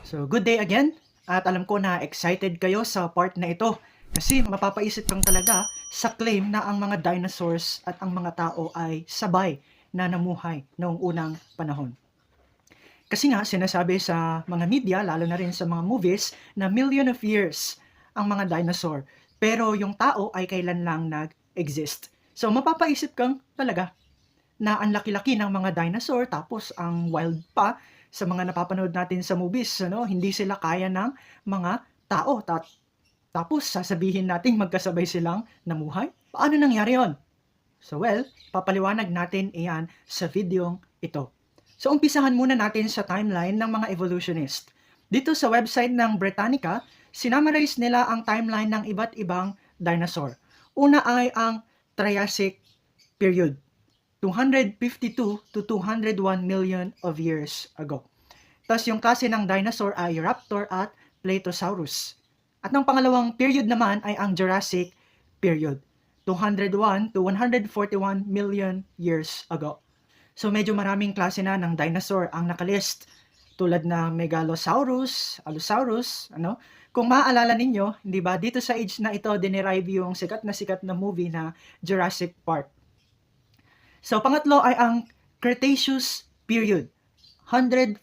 So, good day again. At alam ko na excited kayo sa part na ito kasi mapapaisip kang talaga sa claim na ang mga dinosaurs at ang mga tao ay sabay na namuhay noong unang panahon. Kasi nga, sinasabi sa mga media, lalo na rin sa mga movies, na million of years ang mga dinosaur. Pero yung tao ay kailan lang nag-exist. So, mapapaisip kang talaga na ang laki-laki ng mga dinosaur tapos ang wild pa sa mga napapanood natin sa movies, ano, hindi sila kaya ng mga tao. Tapos sasabihin natin magkasabay silang namuhay? Paano nangyari yon? So well, papaliwanag natin iyan sa videong ito. So umpisahan muna natin sa timeline ng mga evolutionist. Dito sa website ng Britannica, sinamarize nila ang timeline ng iba't ibang dinosaur. Una ay ang Triassic period, 252 to 201 million of years ago. Tapos yung klase ng dinosaur ay Raptor at Plateosaurus. At ang pangalawang period naman ay ang Jurassic period, 201 to 141 million years ago. So medyo maraming klase na ng dinosaur ang nakalist, tulad ng Megalosaurus, Allosaurus, ano? Kung maaalala ninyo, di ba, dito sa age na ito dinerive yung sikat na movie na Jurassic Park. So pangatlo ay ang Cretaceous period, 145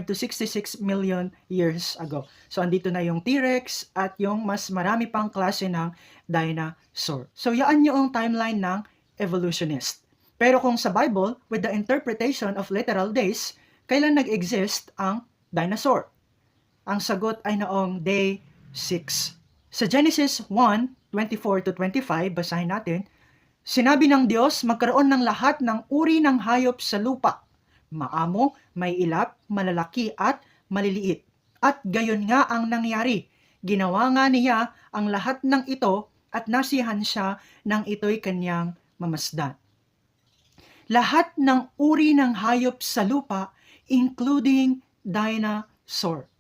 to 66 million years ago. So andito na yung T-Rex at yung mas marami pang klase ng dinosaur. So yaan yung timeline ng evolutionist. Pero kung sa Bible, with the interpretation of literal days, kailan nag-exist ang dinosaur? Ang sagot ay noong day 6. Sa Genesis 1:24 to 25, basahin natin, sinabi ng Diyos, magkaroon ng lahat ng uri ng hayop sa lupa, maamo, may ilap, malalaki at maliliit. At gayon nga ang nangyari. Ginawa nga niya ang lahat ng ito at nasiyahan siya nang ito'y kanyang mamasdan. Lahat ng uri ng hayop sa lupa, including dinosaur.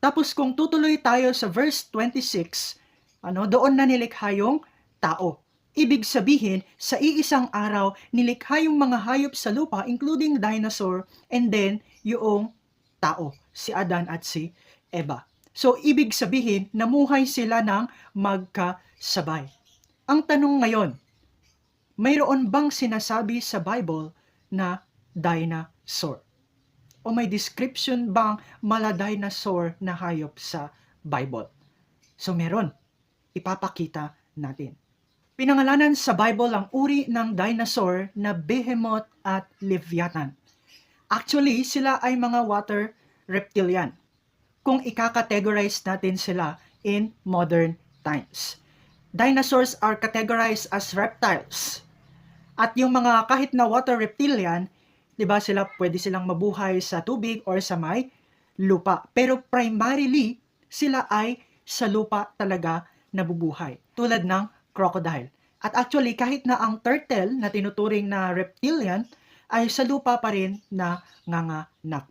Tapos kung tutuloy tayo sa verse 26, doon na nilikha yung tao. Ibig sabihin, sa iisang araw, nilikha yung mga hayop sa lupa, including dinosaur, and then yung tao, si Adan at si Eva. So, ibig sabihin, namuhay sila ng magkasabay. Ang tanong ngayon, mayroon bang sinasabi sa Bible na dinosaur? O may description bang mala dinosaur na hayop sa Bible? So, meron. Ipapakita natin. Pinangalanan sa Bible ang uri ng dinosaur na Behemoth at Leviathan. Actually, sila ay mga water reptilian kung ika-categorize natin sila in modern times. Dinosaurs are categorized as reptiles. At yung mga kahit na water reptilian, di ba pwede silang mabuhay sa tubig or sa may lupa. Pero primarily, sila ay sa lupa talaga nabubuhay. Tulad ng crocodile. At actually, kahit na ang turtle na tinuturing na reptilian ay sa lupa pa rin na nanganak.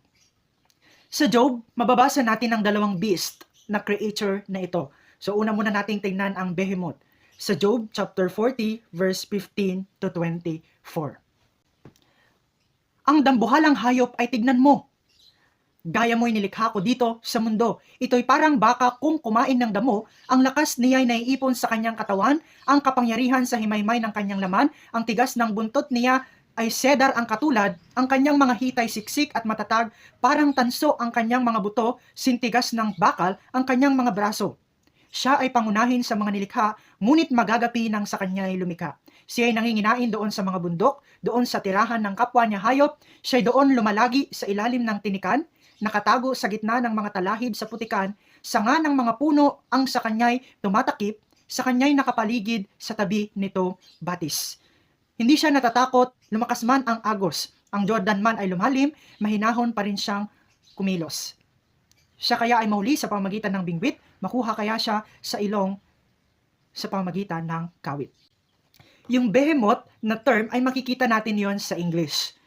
Sa Job, mababasa natin ang dalawang beast na creature na ito. So una muna nating tingnan ang behemoth. Sa Job chapter 40 verse 15 to 24. Ang dambuhalang hayop ay tignan mo. Gaya mo'y nilikha ko dito sa mundo. Ito'y parang baka kung kumain ng damo, ang lakas niya'y naiipon sa kanyang katawan, ang kapangyarihan sa himaymay ng kanyang laman, ang tigas ng buntot niya ay cedar ang katulad, ang kanyang mga hitay siksik at matatag, parang tanso ang kanyang mga buto, sintigas ng bakal ang kanyang mga braso. Siya ay pangunahin sa mga nilikha, ngunit magagapi nang sa kanya'y lumikha. Siya ay nanginginain doon sa mga bundok, doon sa tirahan ng kapwa niya hayop, siya ay doon lumalagi sa ilalim ng tinikan, nakatago sa gitna ng mga talahib sa putikan, sanga ng mga puno ang sa kanya'y tumatakip, sa kanya'y nakapaligid sa tabi nito batis. Hindi siya natatakot, lumakas man ang agos, ang Jordan man ay lumalim, mahinahon pa rin siyang kumilos. Siya kaya ay mahuli sa pamamagitan ng bingwit, makuha kaya siya sa ilong sa pamamagitan ng kawit. Yung behemoth na term ay makikita natin yon sa English.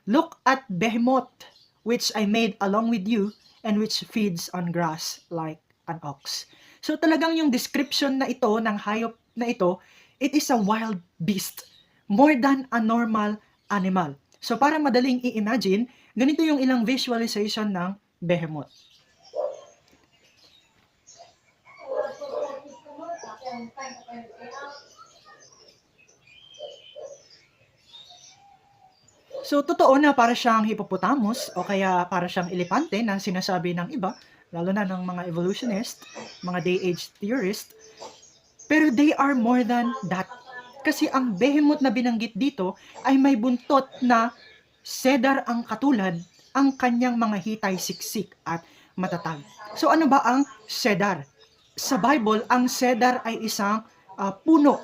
Look at behemoth, which I made along with you, and which feeds on grass like an ox. So talagang yung description na ito ng hayop na ito, it is a wild beast, more than a normal animal. So para madaling i-imagine, ganito yung ilang visualization ng behemoth. So, totoo na para siyang hippopotamus o kaya para siyang elepante na sinasabi ng iba, lalo na ng mga evolutionist, mga day-age theorist, pero they are more than that. Kasi ang behemoth na binanggit dito ay may buntot na cedar ang katulad, ang kanyang mga hitay siksik at matatag. So ano ba ang cedar? Sa Bible, ang cedar ay isang puno.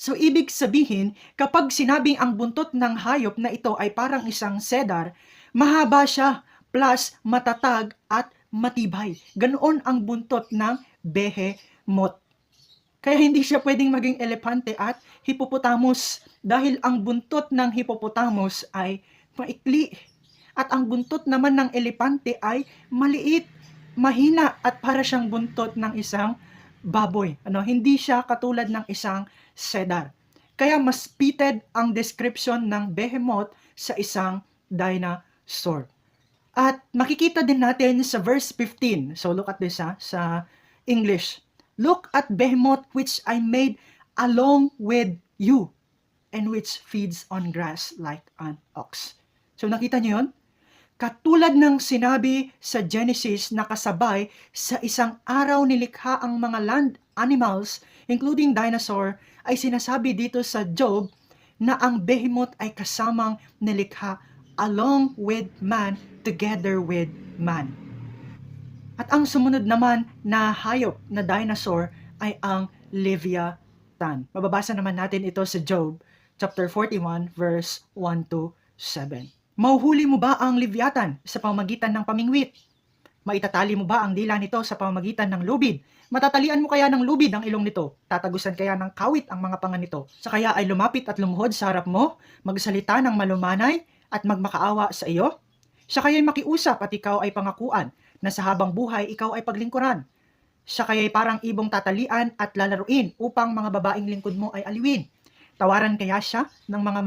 So ibig sabihin, kapag sinabing ang buntot ng hayop na ito ay parang isang cedar, mahaba siya plus matatag at matibay. Ganoon ang buntot ng behemoth. Kaya hindi siya pwedeng maging elepante at hippopotamus dahil ang buntot ng hippopotamus ay maikli at ang buntot naman ng elepante ay maliit, mahina at para siyang buntot ng isang baboy. Hindi siya katulad ng isang cedar. Kaya mas fitted ang description ng behemoth sa isang dinosaur. At makikita din natin sa verse 15. So look at this sa English. Look at behemoth which I made along with you, and which feeds on grass like an ox. So nakita niyo yun? Katulad ng sinabi sa Genesis na kasabay sa isang araw nilikha ang mga land animals, including dinosaur, ay sinasabi dito sa Job na ang behemoth ay kasamang nilikha along with man, together with man. At ang sumunod naman na hayop na dinosaur ay ang Leviathan. Mababasa naman natin ito sa Job chapter 41 verse 1 to 7. Mauhuli mo ba ang Leviathan sa pamamagitan ng pamingwit? Maitatali mo ba ang dila nito sa pamamagitan ng lubid? Matatalian mo kaya ng lubid ang ilong nito? Tatagusan kaya ng kawit ang mga panga nito? Sa kaya ay lumapit at lumuhod sa harap mo, magsalita ng malumanay at magmakaawa sa iyo? Siya kaya'y makiusap at ikaw ay pangakuan na sa habang buhay ikaw ay paglingkuran. Siya kaya'y parang ibong tatalian at lalaruin upang mga babaeng lingkod mo ay aliwin. Tawaran kaya siya ng mga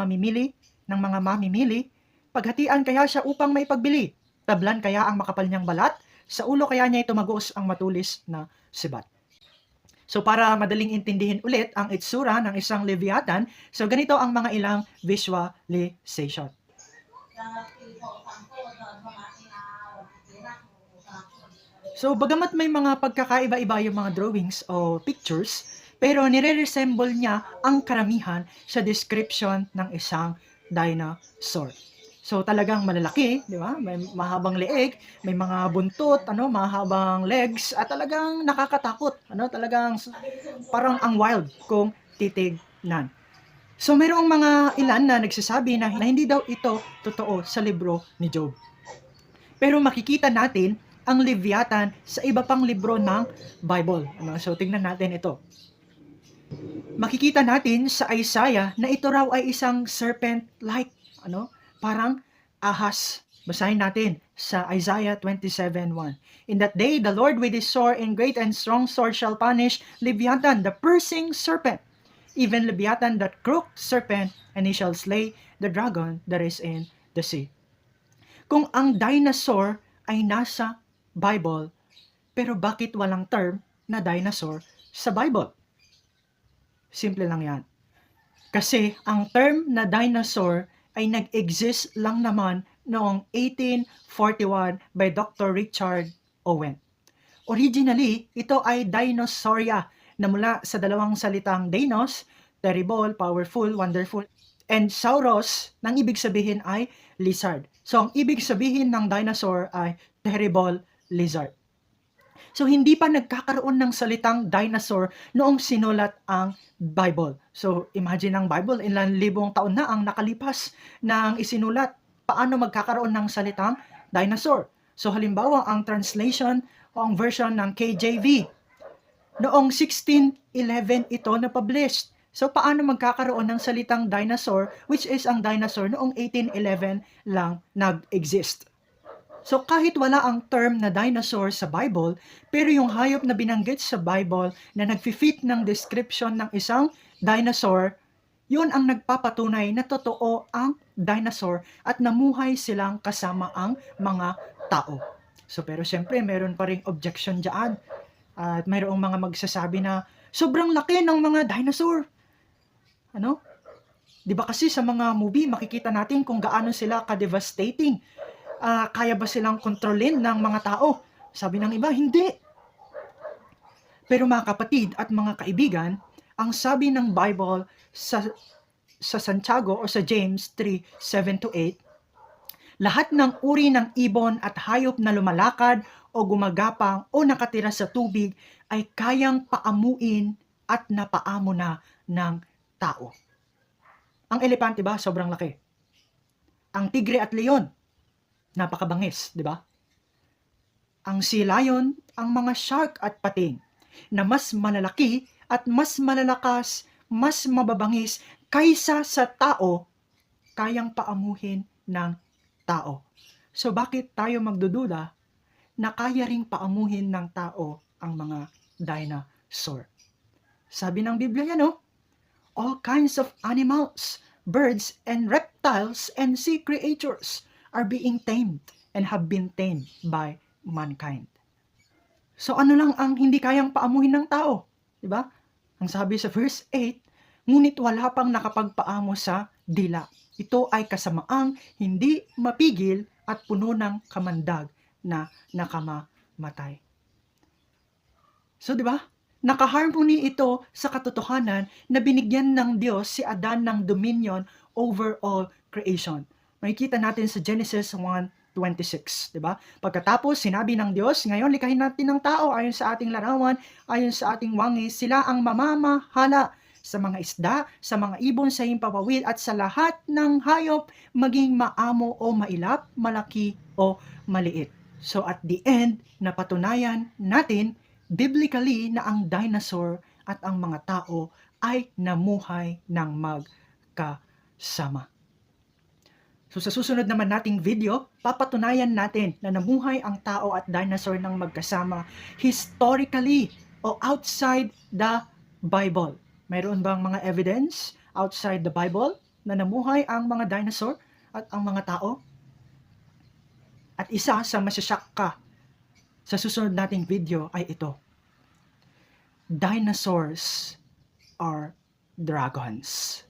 mamimili, paghatian kaya siya upang maipagbili. Tablan kaya ang makapal niyang balat, sa ulo kaya niya tumagos ang matulis na sibat. So para madaling intindihin ulit ang itsura ng isang Leviathan, so ganito ang mga ilang visualization. So, bagamat may mga pagkakaiba-iba yung mga drawings o pictures, pero nire-resemble niya ang karamihan sa description ng isang dinosaur. So, talagang malalaki, di ba? May mahabang leeg, may mga buntot, mahabang legs, at talagang nakakatakot. Talagang parang ang wild kung titignan. So, mayroong mga ilan na nagsasabi na hindi daw ito totoo sa libro ni Job. Pero makikita natin ang Leviathan sa iba pang libro ng Bible. So, tingnan natin ito. Makikita natin sa Isaiah na ito raw ay isang serpent-like, parang ahas. Basahin natin sa Isaiah 27:1. In that day, the Lord with his sword and great and strong sword shall punish Leviathan, the piercing serpent, even Leviathan, that crooked serpent, and he shall slay the dragon that is in the sea. Kung ang dinosaur ay nasa Bible, pero bakit walang term na dinosaur sa Bible? Simple lang yan. Kasi ang term na dinosaur ay nag-exist lang naman noong 1841 by Dr. Richard Owen. Originally, ito ay Dinosauria na mula sa dalawang salitang Dinos, terrible, powerful, wonderful, and Sauros, nang ibig sabihin ay lizard. So, ang ibig sabihin ng dinosaur ay terrible lizard. So, hindi pa nagkakaroon ng salitang dinosaur noong sinulat ang Bible. So, imagine ang Bible, ilang libong taon na ang nakalipas nang isinulat. Paano magkakaroon ng salitang dinosaur? So, halimbawa, ang translation o ang version ng KJV, noong 1611 ito na-published. So, paano magkakaroon ng salitang dinosaur, which is ang dinosaur noong 1811 lang nag-exist? So, kahit wala ang term na dinosaur sa Bible, pero yung hayop na binanggit sa Bible na nag-fit ng description ng isang dinosaur, yun ang nagpapatunay na totoo ang dinosaur at namuhay silang kasama ang mga tao. So pero syempre meron pa ring objection diyan. At mayroong mga magsasabi na sobrang laki ng mga dinosaur. Ano? 'Di ba kasi sa mga movie makikita natin kung gaano sila ka-devastating. Kaya ba silang kontrolin ng mga tao? Sabi ng iba, hindi. Pero mga kapatid at mga kaibigan, ang sabi ng Bible sa Santiago o sa James 3:7-8, lahat ng uri ng ibon at hayop na lumalakad o gumagapang o nakatira sa tubig ay kayang paamuin at napaamo na ng tao. Ang elepante ba, sobrang laki. Ang tigre at leon, napakabangis, di ba? Ang sea lion, ang mga shark at pating, na mas malalaki at mas malalakas, mas mababangis kaysa sa tao, kayang paamuhin ng tao. So bakit tayo magdududa na kaya ring paamuhin ng tao ang mga dinosaur? Sabi ng Biblia yan, all kinds of animals, birds and reptiles and sea creatures are being tamed and have been tamed by mankind. So ano lang ang hindi kayang paamuhin ng tao? Diba? Ang sabi sa verse 8, ngunit wala pang nakapagpaamo sa dila. Ito ay kasamaang hindi mapigil at puno ng kamandag na nakamamatay. So, di ba? Naka-harmony ito sa katotohanan na binigyan ng Diyos si Adan ng dominion over all creation. Makikita natin sa Genesis 1:26, di ba? Pagkatapos sinabi ng Diyos, ngayon likahin natin ng tao ayon sa ating larawan, ayon sa ating wangis, sila ang mamamahala sa mga isda, sa mga ibon sa himpapawid at sa lahat ng hayop, maging maamo o mailap, malaki o maliit. So at the end, napatunayan natin biblically na ang dinosaur at ang mga tao ay namuhay ng magkasama. So sa susunod naman nating video, papatunayan natin na namuhay ang tao at dinosaur ng magkasama historically o outside the Bible. Mayroon bang mga evidence outside the Bible na namuhay ang mga dinosaur at ang mga tao? At isa sa masasyak ka sa susunod nating video ay ito. Dinosaurs are dragons.